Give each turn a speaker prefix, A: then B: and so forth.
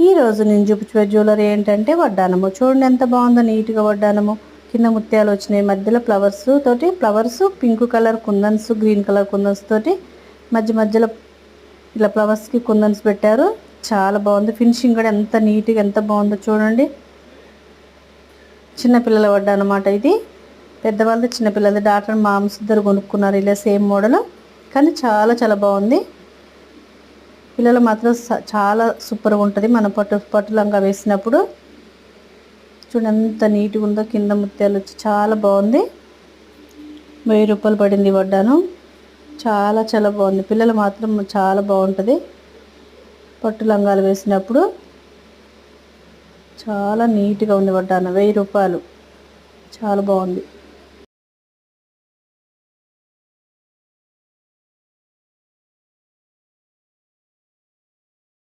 A: ఈరోజు నేను చూపించే జ్యువెలరీ ఏంటంటే వడ్డానము. చూడండి ఎంత బాగుందో, నీట్గా వడ్డానము. కింద ముత్యాలు వచ్చినాయి, మధ్యలో ఫ్లవర్స్ తోటి, ఫ్లవర్స్ పింక్ కలర్ కుందన్స్, గ్రీన్ కలర్ కుందన్స్ తోటి మధ్యలో ఇలా ఫ్లవర్స్కి కుందన్స్ పెట్టారు. చాలా బాగుంది. ఫినిషింగ్ కూడా ఎంత నీట్గా ఎంత బాగుందో చూడండి. చిన్నపిల్లల వడ్డానమాట ఇది. పెద్దవాళ్ళది చిన్నపిల్లలది, డాక్టర్ మామ్స్ ఇద్దరు కొనుక్కున్నారు ఇలా సేమ్ మోడల్. కానీ చాలా చాలా బాగుంది. పిల్లలు మాత్రం చాలా సూపర్గా ఉంటుంది మన పట్టు లంగా వేసినప్పుడు. చూడండి ఎంత నీట్గా ఉందో, కింద ముత్యాలు వచ్చి చాలా బాగుంది. 1000 రూపాయలు పడింది వడ్డాను. చాలా చాలా బాగుంది. పిల్లలు మాత్రం చాలా బాగుంటుంది పట్టు లంగాలు వేసినప్పుడు. చాలా నీట్గా ఉంది వడ్డాను. 1000 రూపాయలు. చాలా బాగుంది.